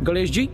गणेश जी,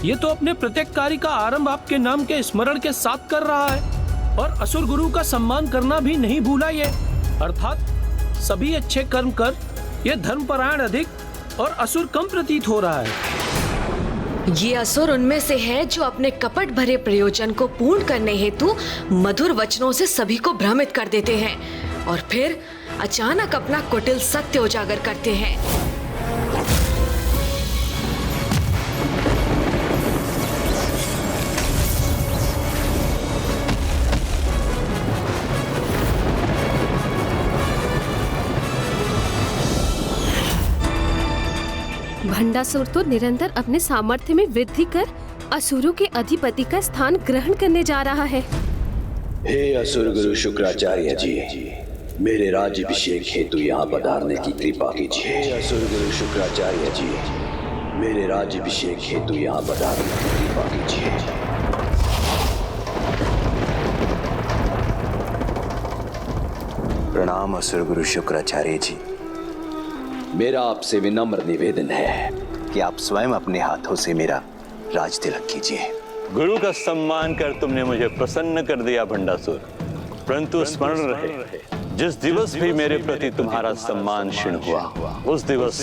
ये तो अपने प्रत्येक कार्य का आरंभ आपके नाम के स्मरण के साथ कर रहा है और असुर गुरु का सम्मान करना भी नहीं भूला ये। अर्थात सभी अच्छे कर्म कर ये धर्मपरायण अधिक और असुर कम प्रतीत हो रहा है। ये असुर उनमें से है जो अपने कपट भरे प्रयोजन को पूर्ण करने हेतु मधुर वचनों से सभी को भ्रमित कर देते हैं और फिर अचानक अपना कुटिल सत्य उजागर करते हैं। भंडासुर तो निरंतर अपने सामर्थ्य में वृद्धि कर असुरों के अधिपति का स्थान ग्रहण करने जा रहा है। हे असुर गुरु शुक्राचार्य जी, मेरे राज्याभिषेक हेतु यहाँ पधारने की कृपा कीजिए। हे असुर गुरु शुक्राचार्य जी, मेरे राज्याभिषेक हेतु यहाँ पधारने की कृपा कीजिए। प्रणाम असुर गुरु शुक्राचार्य जी। मेरा आपसे विनम्र निवेदन है कि आप स्वयं अपने हाथों से मेरा राज तिलक कीजिए। गुरु का सम्मान कर तुमने मुझे प्रसन्न कर दिया भंडासुर, परंतु स्मरण रहे जिस दिवस भी मेरे प्रति तुम्हारा सम्मान क्षीण हुआ उस दिवस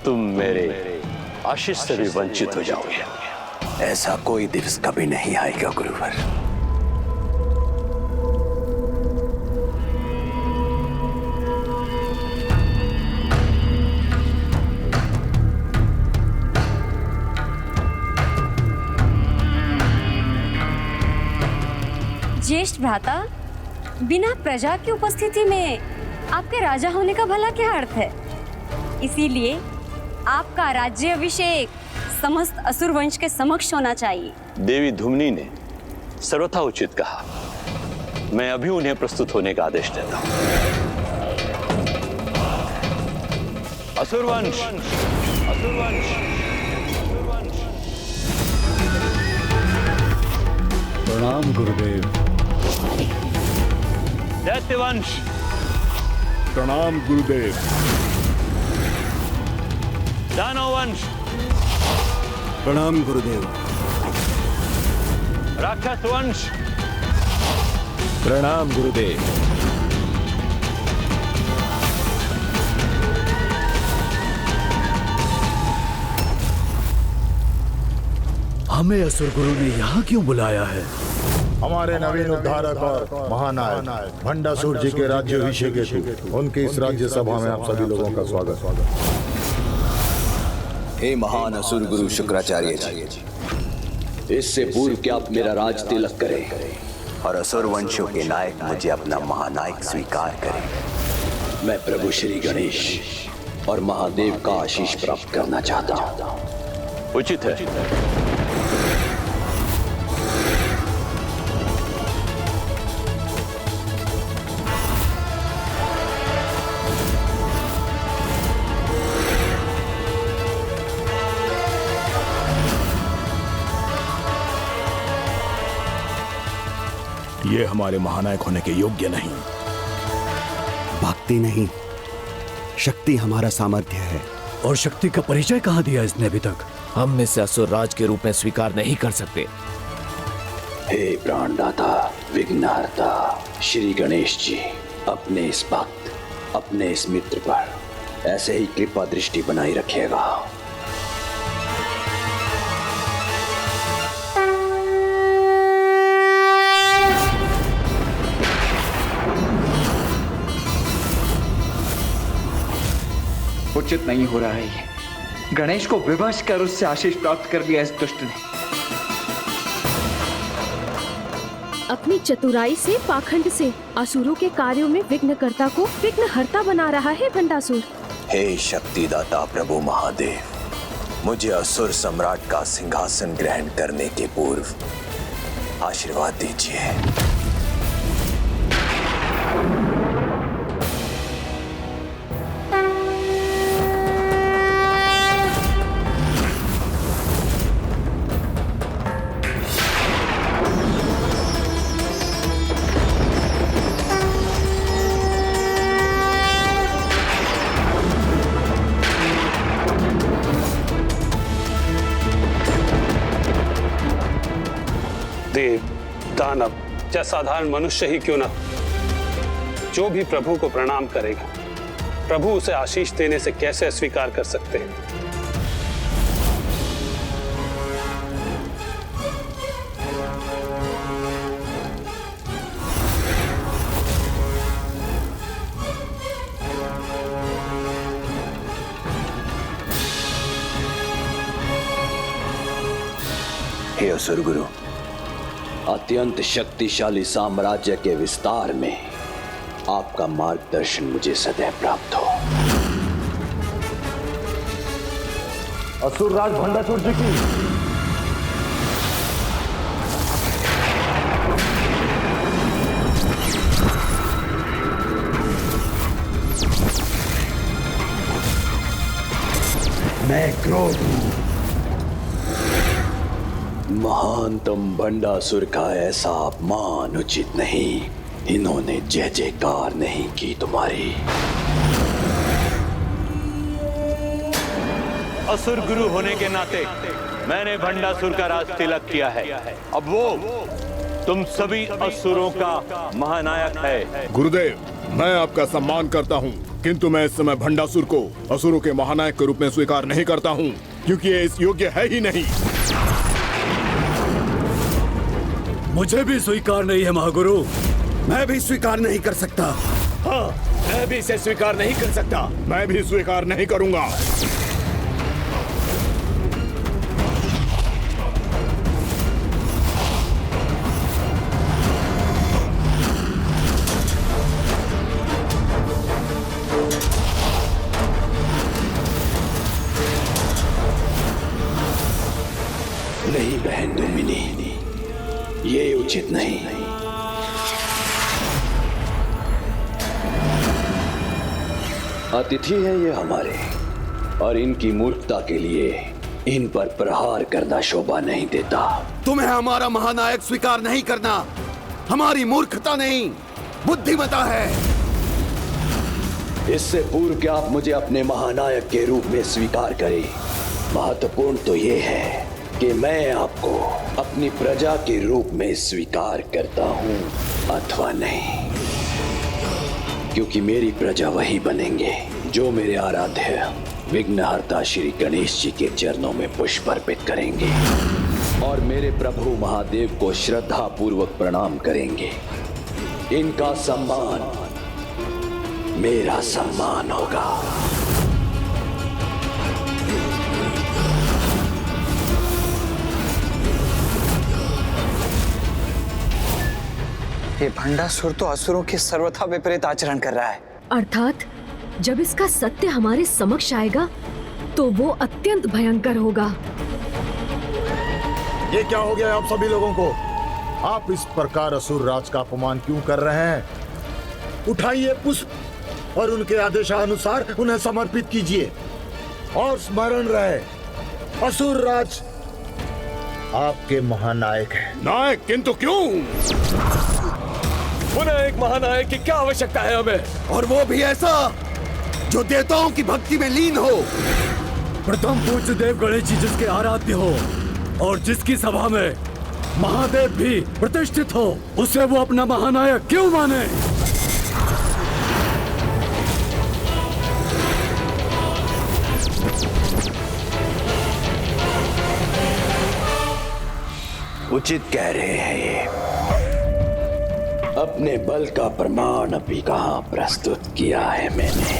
तुम मेरे आशीष से भी वंचित हो जाओगे। ऐसा कोई दिवस कभी नहीं आएगा गुरुवर। ज्येष्ठ भ्राता, बिना प्रजा की उपस्थिति में आपके राजा होने का भला क्या अर्थ है? इसीलिए आपका राज्य अभिषेक समस्त असुर वंश के समक्ष होना चाहिए। देवी धुम्नी ने सर्वथा उचित कहा। मैं अभी उन्हें प्रस्तुत होने का आदेश देता हूं। असुर वंश, असुर वंश, प्रणाम गुरुदेव। दैत्यवंश, प्रणाम गुरुदेव। दानववंश, प्रणाम गुरुदेव। राक्षस वंश, प्रणाम गुरुदेव। हमें असुर गुरु ने यहाँ क्यों बुलाया है? हमारे नवीन उद्धारक और महानायक भंडासुर जी के राज्याभिषेक हेतु उनकी इस राज्य सभा में आप सभी लोगों का स्वागत। हे महान असुर गुरु शुक्राचार्य जी, इससे पूर्व कि आप मेरा राज तिलक करें और असुर वंशों के नायक मुझे अपना महानायक स्वीकार करें, मैं प्रभु श्री गणेश और महादेव का आशीष प्राप्त करना चाहता हूँ। उचित है। ये हमारे महानायक होने के योग्य नहीं। भक्ति नहीं, शक्ति हमारा सामर्थ्य है। और शक्ति का परिचय कहाँ दिया इसने अभी तक? हम इसे असुर राज के रूप में स्वीकार नहीं कर सकते। हे प्राणदाता, विघ्नहर्ता श्री गणेश जी, अपने इस भक्त, अपने इस मित्र पर ऐसे ही कृपा दृष्टि बनाई रखिएगा। उचित नहीं हो रहा है ये। गणेश को विवश कर उससे आशीष प्राप्त कर लिया इस दुष्ट ने। अपनी चतुराई से, पाखंड से असुरों के कार्यों में विघ्नकर्ता को विघ्नहर्ता बना रहा है भंडासुर। हे शक्तिदाता प्रभु महादेव, मुझे असुर सम्राट का सिंहासन ग्रहण करने के पूर्व आशीर्वाद दीजिए। चाहे साधारण मनुष्य ही क्यों ना, जो भी प्रभु को प्रणाम करेगा, प्रभु उसे आशीष देने से कैसे अस्वीकार कर सकते हैं। हे असुर गुरु, अत्यंत शक्तिशाली साम्राज्य के विस्तार में आपका मार्गदर्शन मुझे सदैव प्राप्त हो। असुरराज भंडासुर जी की मैं क्रोध हूं। महानतम भंडासुर का ऐसा अपमान उचित नहीं। इन्होंने जय जयकार नहीं की तुम्हारी। असुर गुरु होने के नाते मैंने भंडासुर का राज तिलक किया है। अब वो तुम सभी असुरों का महानायक है। गुरुदेव, मैं आपका सम्मान करता हूँ, किंतु मैं इस समय भंडासुर को असुरों के महानायक के रूप में स्वीकार नहीं करता हूँ, क्योंकि ये इस योग्य है ही नहीं। मुझे भी स्वीकार नहीं है महागुरु। मैं भी स्वीकार नहीं कर सकता। हाँ, मैं भी इसे स्वीकार नहीं कर सकता। मैं भी स्वीकार नहीं करूंगा। नहीं बहन दुमिनी, ये उचित नहीं। अतिथि है ये हमारे, और इनकी मूर्खता के लिए इन पर प्रहार करना शोभा नहीं देता। तुम्हें हमारा महानायक स्वीकार नहीं करना हमारी मूर्खता नहीं, बुद्धिमता है। इससे पूर्व कि आप मुझे अपने महानायक के रूप में स्वीकार करें, महत्वपूर्ण तो ये है कि मैं आपको अपनी प्रजा के रूप में स्वीकार करता हूं अथवा नहीं, क्योंकि मेरी प्रजा वही बनेंगे जो मेरे आराध्य विघ्नहर्ता श्री गणेश जी के चरणों में पुष्प अर्पित करेंगे और मेरे प्रभु महादेव को श्रद्धा पूर्वक प्रणाम करेंगे। इनका सम्मान मेरा सम्मान होगा। ये भंडासुर तो असुरों के सर्वथा विपरीत आचरण कर रहा है। अर्थात जब इसका सत्य हमारे समक्ष आएगा तो वो अत्यंत भयंकर होगा। ये क्या हो गया आप सभी लोगों को? आप इस प्रकार असुर राज का अपमान क्यों कर रहे हैं? उठाइए पुष्प और उनके आदेशानुसार उन्हें समर्पित कीजिए और स्मरण रहे, असुर राज आपके महानायक है। नायक? किंतु क्यों? पुनः एक महानायक की क्या आवश्यकता है हमें? और वो भी ऐसा जो देवताओं की भक्ति में लीन हो। प्रथम पूज्य देव गणेश जी जिसके आराध्य हो और जिसकी सभा में महादेव भी प्रतिष्ठित हो, उसे वो अपना महानायक क्यों माने? उचित कह रहे हैं ये। अपने बल का प्रमाण अभी कहां प्रस्तुत किया है मैंने।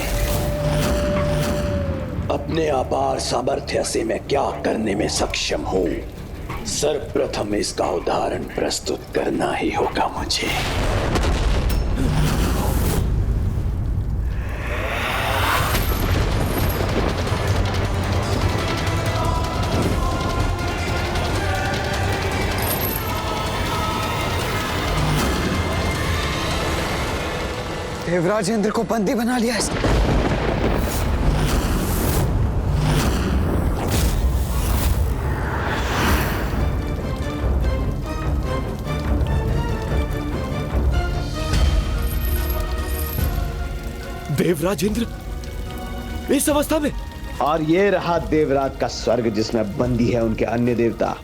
अपने अपार सामर्थ्य से मैं क्या करने में सक्षम हूं, सर्वप्रथम इसका उदाहरण प्रस्तुत करना ही होगा मुझे। देवराज इंद्र को बंदी बना लिया इसने। देवराज इंद्र इस अवस्था में? और ये रहा देवराज का स्वर्ग जिसमें बंदी है उनके अन्य देवता।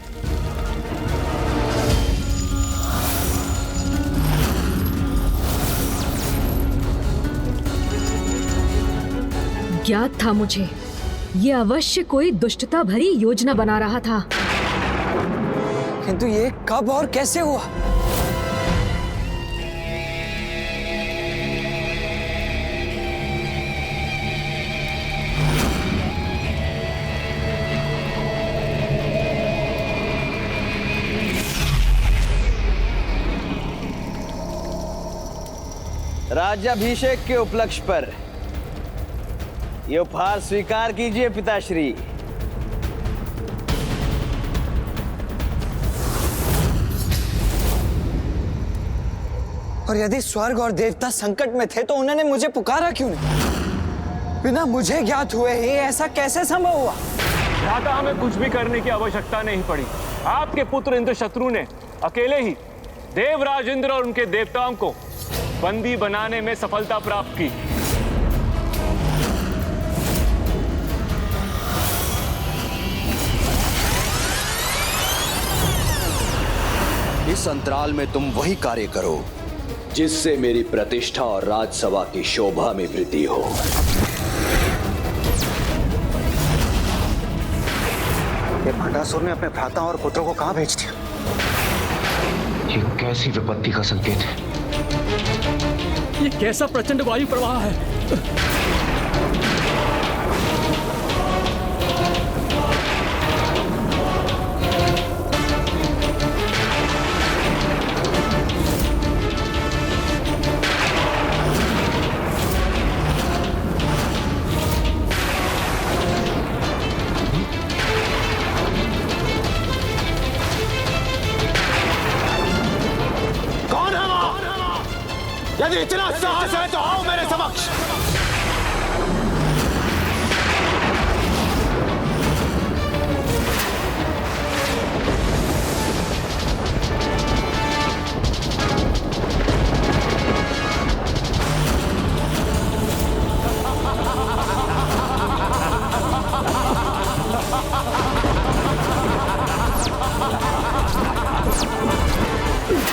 ज्ञात था मुझे, ये अवश्य कोई दुष्टता भरी योजना बना रहा था। किंतु ये कब और कैसे हुआ? राज्याभिषेक के उपलक्ष्य पर ये उपहार स्वीकार कीजिए पिताश्री। और यदि स्वर्ग और देवता संकट में थे तो उन्होंने मुझे पुकारा क्यों नहीं? बिना मुझे ज्ञात हुए ही ऐसा कैसे संभव हुआ? भ्राता, हमें कुछ भी करने की आवश्यकता नहीं पड़ी। आपके पुत्र इंद्रशत्रु ने अकेले ही देवराज इंद्र और उनके देवताओं को बंदी बनाने में सफलता प्राप्त की। इस अंतराल में तुम वही कार्य करो जिससे मेरी प्रतिष्ठा और राजसभा की शोभा में वृद्धि हो। ये भंडासुर ने अपने भ्राता और पुत्रों को कहां भेज दिया? ये कैसी विपत्ति का संकेत है? ये कैसा प्रचंड वायु प्रवाह है? यदि इतना साहस है तो आओ मेरे समक्ष।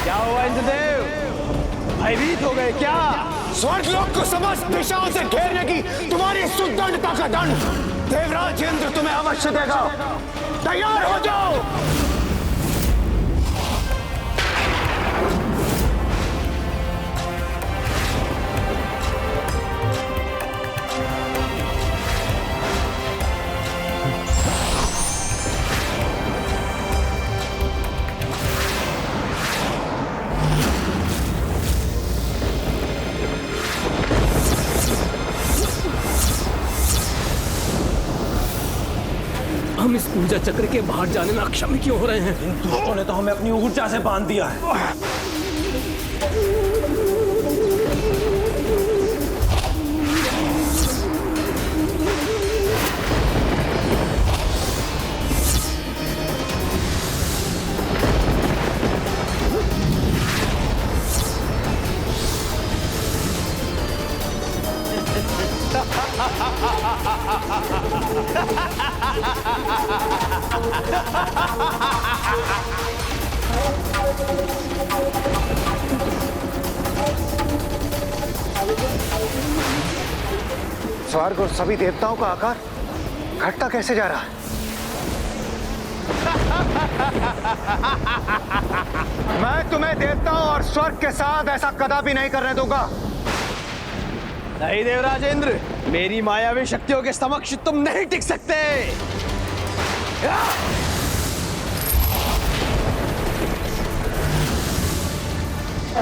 क्या हुआ इंद्रदेव, भयभीत हो गए क्या? स्वर्गलोक को समस्त दिशाओं से घेरने की तुम्हारी सुदृढ़ता का दंड देवराज इंद्र तुम्हें अवश्य देगा। तैयार हो जाओ। हम इस ऊर्जा चक्र के बाहर जाने में अक्षम क्यों हो रहे हैं? इन दूतों ने तो हमें अपनी ऊर्जा से बांध दिया है। स्वर्ग और सभी देवताओं का आकार घटता कैसे जा रहा है? मैं तुम्हें देवताओं और स्वर्ग के साथ ऐसा कदापि नहीं करने दूंगा। नहीं देवराज इंद्र, मेरी मायावी शक्तियों के समक्ष तुम नहीं टिक सकते।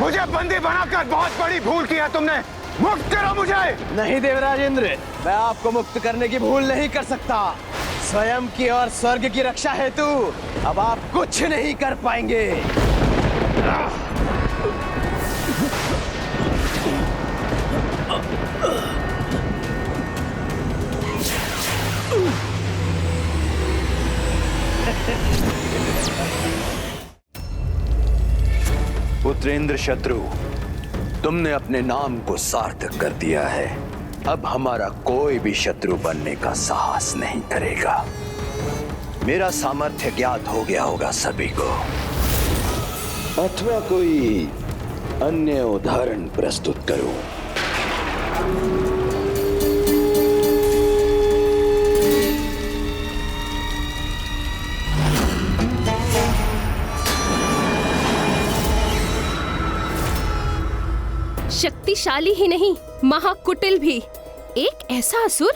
मुझे बंदी बनाकर बहुत बड़ी भूल की है तुमने। मुक्त करो मुझे। नहीं देवराज इंद्र, मैं आपको मुक्त करने की भूल नहीं कर सकता। स्वयं की और स्वर्ग की रक्षा हेतु अब आप कुछ नहीं कर पाएंगे। पुत्रेंद्र शत्रु, तुमने अपने नाम को सार्थक कर दिया है। अब हमारा कोई भी शत्रु बनने का साहस नहीं करेगा। मेरा सामर्थ्य ज्ञात हो गया होगा सभी को, अथवा कोई अन्य उदाहरण प्रस्तुत करूं? शक्तिशाली ही नहीं, महाकुटिल भी। एक ऐसा असुर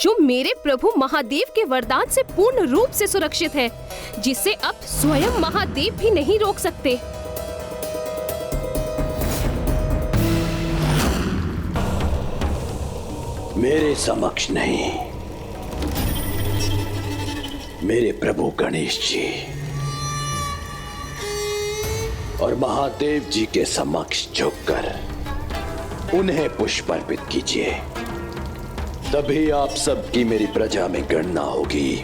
जो मेरे प्रभु महादेव के वरदान से पूर्ण रूप से सुरक्षित है, जिसे अब स्वयं महादेव भी नहीं रोक सकते। मेरे समक्ष नहीं, मेरे प्रभु गणेश जी और महादेव जी के समक्ष झुककर उन्हें पुष्प अर्पित कीजिए, तभी आप सबकी मेरी प्रजा में गणना होगी।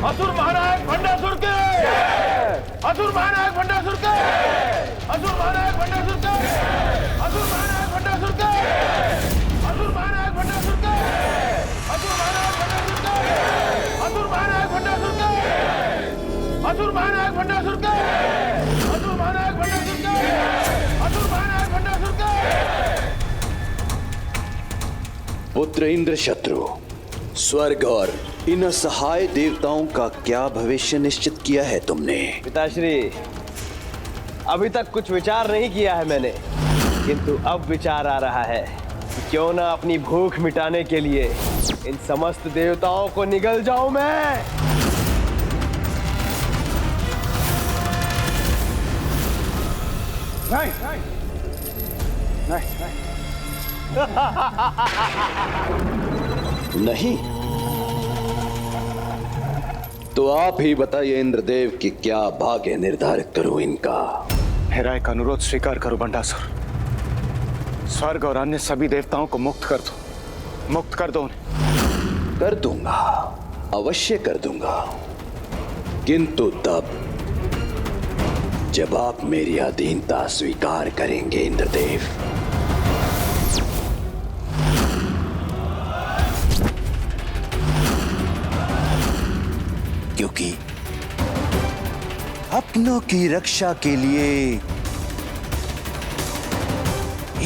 असुर महानायक भंडासुर के, असुर महानायक भंडासुर के, असुर महानायक भंडासुर के, असुर महानायक भंडासुर के, असुर महानायक भंडासुर के, असुर महानायक भंडासुर के, असुर महानायक भंडासुर के, असुर महानायक भंडासुर के, असुर महानायक भंडासुर के, असुर महानायक भंडासुर के। पुत्र इंद्र शत्रु, स्वर्ग और इन असहाय देवताओं का क्या भविष्य निश्चित किया है तुमने? पिताश्री, अभी तक कुछ विचार नहीं किया है मैंने, किंतु अब विचार आ रहा है कि क्यों ना अपनी भूख मिटाने के लिए इन समस्त देवताओं को निगल जाऊं मैं। नहीं, नहीं, नहीं तो आप ही बताइए इंद्रदेव कि क्या भाग्य निर्धारित करूं इनका? मेरा एक अनुरोध स्वीकार करो बंडासुर। स्वर्ग और अन्य सभी देवताओं को मुक्त कर दो, मुक्त कर दो उन्हें। कर दूंगा, अवश्य कर दूंगा, किंतु तब जब आप मेरी अधीनता स्वीकार करेंगे इंद्रदेव। क्योंकि अपनों की रक्षा के लिए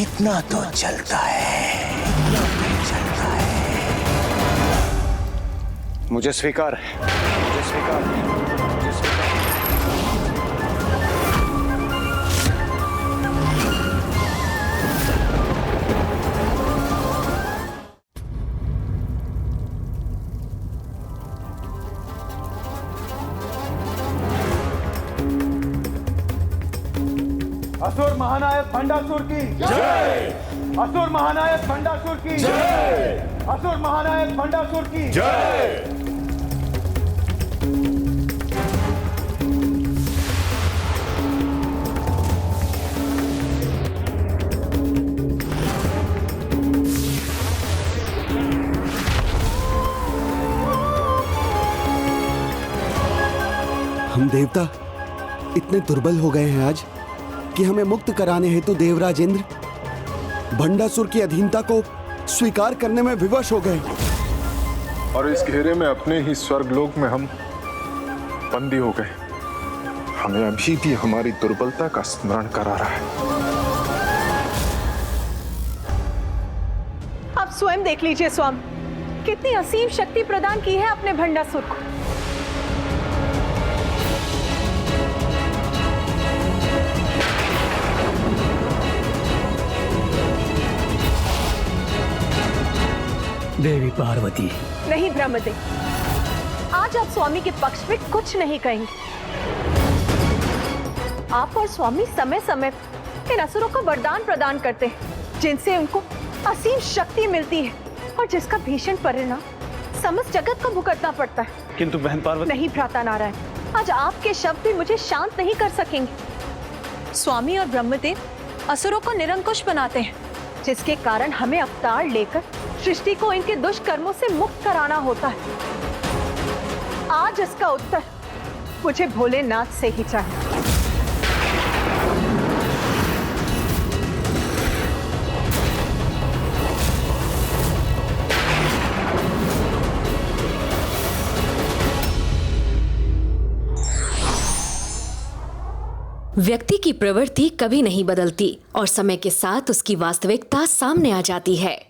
इतना तो चलता है, मुझे स्वीकार है, मुझे स्वीकार है, मुझे स्वीकार है। असुर महानायक भंडासुर की जय, असुर महानायक भंडासुर की जय, असुर महानायक भंडासुर की जय। हम देवता इतने दुर्बल हो गए हैं आज कि हमें मुक्त कराने हेतु देवराज इंद्र भंडासुर की अधीनता को स्वीकार करने में विवश हो गए, और इस घेरे में अपने ही स्वर्गलोक में हम बंदी हो गए। हमें अभी भी हमारी दुर्बलता का स्मरण करा रहा है। आप स्वयं देख लीजिए स्वामी, कितनी असीम शक्ति प्रदान की है अपने भंडासुर को। देवी पार्वती, नहीं ब्रह्मदेव, आज आप स्वामी के पक्ष में कुछ नहीं कहेंगे। आप और स्वामी समय समय इन असुरों को वरदान प्रदान करते हैं, जिनसे उनको असीम शक्ति मिलती है और जिसका भीषण परिणाम समस्त जगत को भुगतना पड़ता है। किंतु बहन पार्वती। नहीं भ्राता नारायण, आज आपके शब्द भी मुझे शांत नहीं कर सकेंगे। स्वामी और ब्रह्मदेव असुरों को निरंकुश बनाते हैं, जिसके कारण हमें अवतार लेकर सृष्टि को इनके दुष्कर्मों से मुक्त कराना होता है। आज इसका उत्तर मुझे भोलेनाथ से ही चाहिए। व्यक्ति की प्रवृत्ति कभी नहीं बदलती और समय के साथ उसकी वास्तविकता सामने आ जाती है।